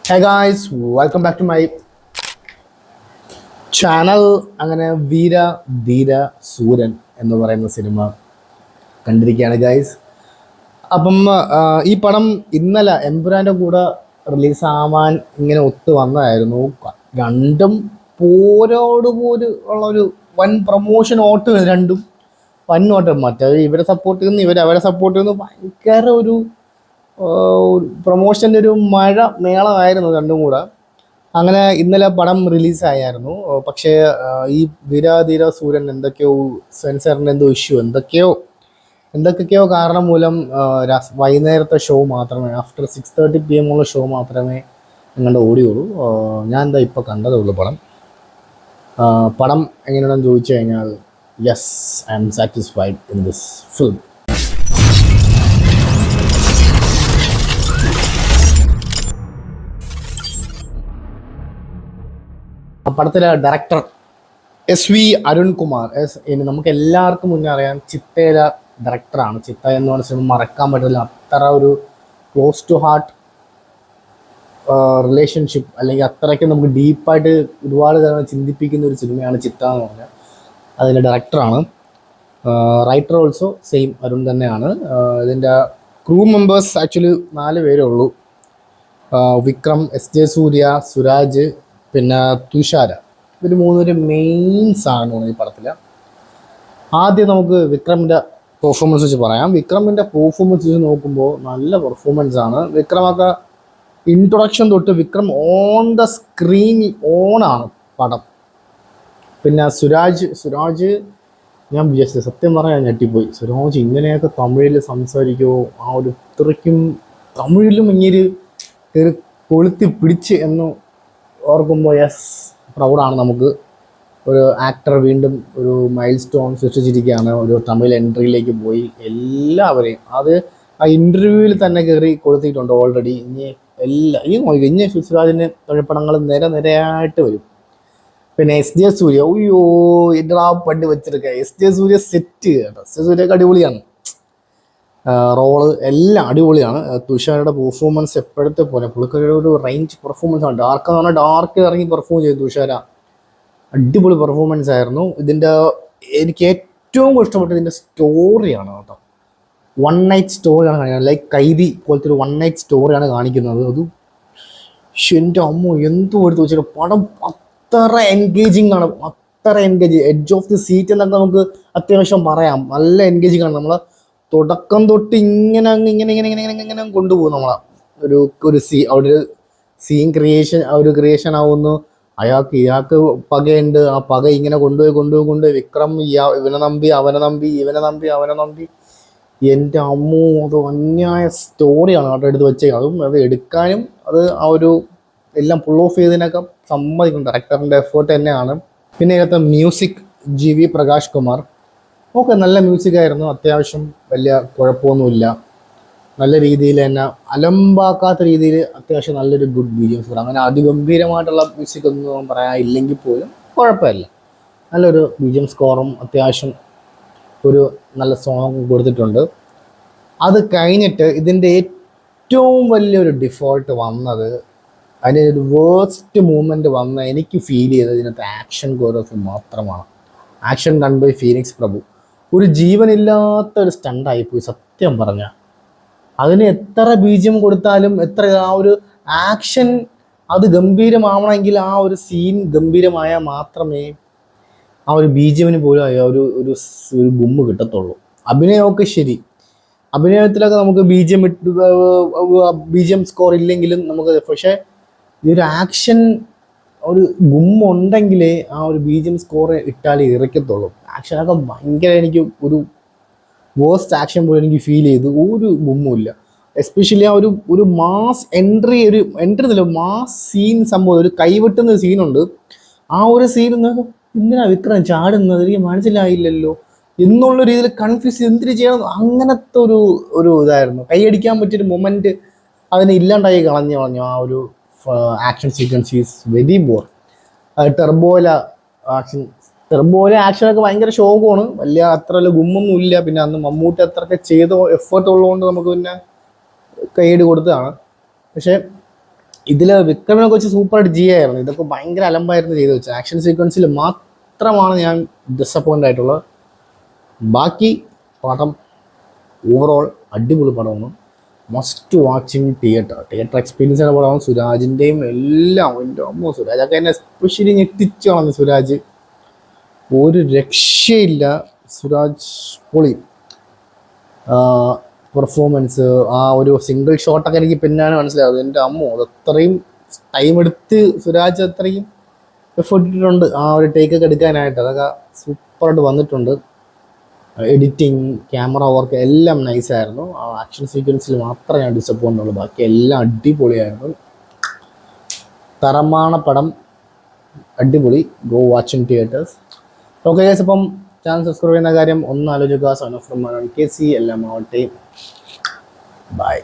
Hey guys, welcome back to my channel. അങ്ങനെ വീര ധീര സൂരൻ എന്ന് പറയുന്ന സിനിമ കണ്ടിരിക്കുകയാണ് ഗൈസ്. അപ്പം ഈ പടം ഇന്നലെ എമ്പുരാൻ്റെ കൂടെ റിലീസാവാൻ ഇങ്ങനെ ഒത്തു വന്നതായിരുന്നു. രണ്ടും പോരോടുപോര് ഉള്ളൊരു വൻ പ്രൊമോഷൻ ഓട്ട്, രണ്ടും വൻ ഓട്ടം. മറ്റേ ഇവരെ സപ്പോർട്ട് ചെയ്യുന്നു, അവരെ സപ്പോർട്ട് ചെയ്യുന്നു. ഭയങ്കര ഒരു പ്രൊമോഷൻ്റെ ഒരു മഴ മേളമായിരുന്നു രണ്ടും കൂടെ. അങ്ങനെ ഇന്നലെ പടം റിലീസായിരുന്നു. പക്ഷേ ഈ വീരാധീര സൂര്യൻ എന്തൊക്കെയോ സെൻസറിൻ്റെ എന്തോ ഇഷ്യൂ എന്തൊക്കെയോ കാരണം മൂലം വൈകുന്നേരത്തെ ഷോ മാത്രമേ, ആഫ്റ്റർ 6:30 PM ഉള്ള ഷോ മാത്രമേ ഞങ്ങളുടെ ഓടിയുള്ളൂ. ഞാൻ എന്താ ഇപ്പോൾ കണ്ടതേ ഉള്ളൂ പടം എങ്ങനെയാണെന്ന് ചോദിച്ചു കഴിഞ്ഞാൽ yes, I am satisfied in this film. പടത്തിലെ ഡയറക്ടർ SV അരുൺകുമാർ. നമുക്ക് എല്ലാവർക്കും മുന്നേ അറിയാം, ചിത്തയിലെ ഡയറക്ടറാണ്. ചിത്ത എന്ന് പറഞ്ഞ സിനിമ മറക്കാൻ പറ്റില്ല. അത്ര ഒരു ക്ലോസ് ടു ഹാർട്ട് റിലേഷൻഷിപ്പ്, അല്ലെങ്കിൽ അത്രയ്ക്ക് നമുക്ക് ഡീപ്പായിട്ട് ഒരുപാട് കാര്യങ്ങൾ ചിന്തിപ്പിക്കുന്ന ഒരു സിനിമയാണ് ചിത്ത എന്ന് പറഞ്ഞാൽ. അതിൻ്റെ ഡയറക്ടറാണ്. റൈറ്റർ ഓൾസോ സെയിം അരുൺ തന്നെയാണ്. ഇതിൻ്റെ ക്രൂ മെമ്പേഴ്സ് ആക്ച്വലി 4 പേരേ ഉള്ളൂ. വിക്രം, SJ സൂര്യ, സുരാജ്, പിന്നെ തുഷാര. ഇവർ 3 പേര് മെയിൻസ് ആണ് ഈ പടത്തിൽ. ആദ്യം നമുക്ക് വിക്രമിൻ്റെ പെർഫോമൻസ് വെച്ച് പറയാം. വിക്രമിൻ്റെ പെർഫോമൻസ് വെച്ച് നോക്കുമ്പോൾ നല്ല പെർഫോമൻസ് ആണ്. വിക്രമൊക്കെ ഇൻട്രൊഡക്ഷൻ തൊട്ട് വിക്രം ഓൺ ദ സ്ക്രീൻ ഓണാണ് പടം. പിന്നെ സുരാജ് ഞാൻ വിചാരിച്ചത്, സത്യം പറഞ്ഞാൽ ഞെട്ടിപ്പോയി. സുരാജ് ഇങ്ങനെയൊക്കെ തമിഴിൽ സംസാരിക്കുമോ, ആ ഒരു ഇത്രയ്ക്കും തമിഴിലും ഇങ്ങനെ കയറി കൊളുത്തി പിടിച്ച് എന്ന് ഓർക്കുമ്പോൾ യെസ്, പ്രൗഡാണ്. നമുക്ക് ഒരു ആക്ടർ വീണ്ടും ഒരു മൈൽ സ്റ്റോൺ സൃഷ്ടിച്ചിരിക്കുകയാണ്. ഒരു തമിഴ് എൻട്രിയിലേക്ക് പോയി എല്ലാവരെയും അത് ആ ഇൻ്റർവ്യൂവിൽ തന്നെ കയറി കൊടുത്തിട്ടുണ്ട് ഓൾറെഡി. ഇനി നോക്കി ഇനി സുരാജിന് തൊഴിൽപ്പടങ്ങൾ നിരയായിട്ട് വരും. പിന്നെ SJ സൂര്യ, അയ്യോ ഇടാ പണ്ട് വെച്ചിരിക്കുക. SJ സൂര്യ സെറ്റ് കേട്ടോ. SJ സൂര്യക്ക് അടിപൊളിയാണ്. റോള് എല്ലാം അടിപൊളിയാണ്. തുഷാരയുടെ പെർഫോമൻസ് എപ്പോഴത്തെ പോലെ പുള്ളിക്കാരുടെ ഒരു റേഞ്ച് പെർഫോമൻസ് ആണ്. ഡാർക്ക് എന്ന് പറഞ്ഞാൽ ഡാർക്ക് ഇറങ്ങി പെർഫോം ചെയ്തു തുഷാര. അടിപൊളി പെർഫോമൻസ് ആയിരുന്നു. എനിക്ക് ഏറ്റവും ഇഷ്ടപ്പെട്ടത് ഇതിൻ്റെ സ്റ്റോറിയാണ് കേട്ടോ. 1 നൈറ്റ് സ്റ്റോറിയാണ് കാണിക്കുന്നത്. ലൈക്ക് കൈദി പോലത്തെ ഒരു 1 നൈറ്റ് സ്റ്റോറിയാണ് കാണിക്കുന്നത്. അത് എൻ്റെ അമ്മ എന്തോ എടുത്ത് വെച്ചിട്ട് പടം അത്ര എൻഗേജിങ് ആണ്. എഡ്ജ് ഓഫ് ദി സീറ്റ് എന്നൊക്കെ നമുക്ക് അത്യാവശ്യം പറയാം. നല്ല എൻഗേജിങ് ആണ്. നമ്മളെ തുടക്കം തൊട്ട് ഇങ്ങനെ കൊണ്ടുപോകും നമ്മളെ അവിടെ ഒരു സീൻ ക്രിയേഷൻ ആവുന്നു. ഇയാൾക്ക് പകയുണ്ട്. ആ പക ഇങ്ങനെ കൊണ്ടുപോയി വിക്രം ഇവനെ നമ്പി അവനെ നമ്പി. എൻ്റെ അമ്മോ, അത് അന്യായ സ്റ്റോറിയാണ് കേട്ടോ എടുത്ത് വെച്ചത്. അതും അത് എടുക്കാനും അത് ആ ഒരു എല്ലാം പുൾ ഓഫ് ചെയ്തതിനൊക്കെ സമ്മതിക്കും. ഡയറക്ടറിൻ്റെ എഫേർട്ട് തന്നെയാണ്. പിന്നെ ഇതിനകത്ത് music GV Prakash Kumar. Okay, നല്ല മ്യൂസിക്കായിരുന്നു. അത്യാവശ്യം വലിയ കുഴപ്പമൊന്നുമില്ല. നല്ല രീതിയിൽ തന്നെ അലമ്പാക്കാത്ത രീതിയിൽ അത്യാവശ്യം നല്ലൊരു ഗുഡ് BGM സ്കോർ. അങ്ങനെ അതിഗംഭീരമായിട്ടുള്ള മ്യൂസിക് ഒന്നും പറയാനില്ലെങ്കിൽ പോലും കുഴപ്പമില്ല. നല്ലൊരു BGM സ്കോറും അത്യാവശ്യം ഒരു നല്ല സോങ് കൊടുത്തിട്ടുണ്ട്. അത് കഴിഞ്ഞിട്ട് ഇതിൻ്റെ ഏറ്റവും വലിയൊരു ഡിഫോൾട്ട് വന്നത്, അതിൻ്റെ ഒരു വേർസ്റ്റ് മൂമെൻറ്റ് എനിക്ക് ഫീൽ ചെയ്തത് ഇതിനകത്ത് ആക്ഷൻ കോറിയോഗ്രാഫി മാത്രമാണ്. ആക്ഷൻ ഡൺ ബൈ ഫീനിക്സ് പ്രഭു. ഒരു ജീവനില്ലാത്ത ഒരു സ്റ്റണ്ടായിപ്പോയി സത്യം പറഞ്ഞാൽ. അതിന് എത്ര BGM കൊടുത്താലും, എത്ര ആ ഒരു ആക്ഷൻ അത് ഗംഭീരമാവണമെങ്കിൽ ആ ഒരു സീൻ ഗംഭീരമായാൽ മാത്രമേ ആ ഒരു BGMന് പോലും ഒരു ഗുമ്മ് കിട്ടത്തുള്ളൂ. അഭിനയമൊക്കെ ശരി, അഭിനയത്തിലൊക്കെ നമുക്ക് BGM സ്കോർ ഇല്ലെങ്കിലും നമുക്ക്, പക്ഷേ ഈ ഒരു ആക്ഷൻ ഒരു ഗുമ്മുണ്ടെങ്കിലേ ആ ഒരു BGM സ്കോർ ഇട്ടാലേ ഇറക്കത്തുള്ളൂ. ആക്ഷനൊക്കെ ഭയങ്കര, എനിക്ക് ഒരു വേഴ്സ്റ്റ് ആക്ഷൻ പോലെ എനിക്ക് ഫീൽ ചെയ്തു. ഒരു ഗുമ്മുമില്ല. എസ്പെഷ്യലി ആ ഒരു മാസ് എൻട്രി മാസ് സീൻ സംഭവം, ഒരു കൈവെട്ടുന്ന ഒരു സീനുണ്ട്. ആ ഒരു സീൻ എന്തിനാ വിക്രം ചാടുന്നത് എനിക്ക് മനസ്സിലായില്ലല്ലോ എന്നുള്ള രീതിയിൽ കൺഫ്യൂസ്, എന്തിനു ചെയ്യണം അങ്ങനത്തെ ഒരു ഇതായിരുന്നു. കൈയടിക്കാൻ പറ്റിയൊരു മൊമെൻറ്റ് അതിനെ ഇല്ലാണ്ടായി കളഞ്ഞു. ആ ഒരു action sequence is very bore. ടെർബോയിലെ ആക്ഷനൊക്കെ ഭയങ്കര ഷോക്കാണ്. വലിയ അത്ര ഗുമ്മൊന്നും ഇല്ല. പിന്നെ അന്ന് മമ്മൂട്ടി അത്രയൊക്കെ ചെയ്ത എഫേർട്ട് ഉള്ളതുകൊണ്ട് നമുക്ക് പിന്നെ കൈയ്യടി കൊടുത്തതാണ്. പക്ഷേ ഇതിൽ വിക്രമിനെ കുറിച്ച് സൂപ്പറായിട്ട് ചെയ്യായിരുന്നു. ഇതൊക്കെ ഭയങ്കര അലമ്പായിരുന്നു ചെയ്ത് വെച്ചത്. ആക്ഷൻ സീക്വൻസിൽ മാത്രമാണ് ഞാൻ ഡിസപ്പോയിൻ്റ് ആയിട്ടുള്ളത്. ബാക്കി പടം ഓവറോൾ അടിപൊളി പടമാണ്. മസ്റ്റ് വാച്ചിങ് തിയേറ്റർ എക്സ്പീരിയൻസിൻ്റെ പടമാണ്. സുരാജിൻ്റെയും എല്ലാം എൻ്റെ അമ്മോ, സുരാജൊക്കെ എന്നെ എസ്പെഷ്യലി ഞെട്ടിച്ചു കളഞ്ഞു. സുരാജ് ഒരു രക്ഷയില്ല. സുരാജ് പൊളി പെർഫോമൻസ്. ആ ഒരു സിംഗിൾ ഷോട്ടൊക്കെ എനിക്ക് പിന്നാണ് മനസ്സിലാവുന്നത്. എൻ്റെ അമ്മോ, അത് അത്രയും ടൈം എടുത്ത് സുരാജ് അത്രയും എഫേർട്ട് ഇട്ടിട്ടുണ്ട് ആ ഒരു ടേക്കൊക്കെ എടുക്കാനായിട്ട്. അതൊക്കെ സൂപ്പറായിട്ട് വന്നിട്ടുണ്ട്. എഡിറ്റിങ്, ക്യാമറ വർക്ക് എല്ലാം നൈസായിരുന്നു. ആ ആക്ഷൻ സീക്വൻസിൽ മാത്രമേ ഞാൻ ഡിസപ്പോയിൻ്റ് ഉള്ളൂ. ബാക്കി എല്ലാം അടിപൊളിയായിരുന്നു. തരമാണ് പടം, അടിപൊളി. Go watching theatres. Okay guys, അപ്പം ചാനൽ സബ്സ്ക്രൈബ് ചെയ്യുന്ന കാര്യം ഒന്ന് ആലോചിക്കുക. സോൺ ഓഫ് ഫ്രം KC എല്ലാം ആവട്ടെ. ബൈ.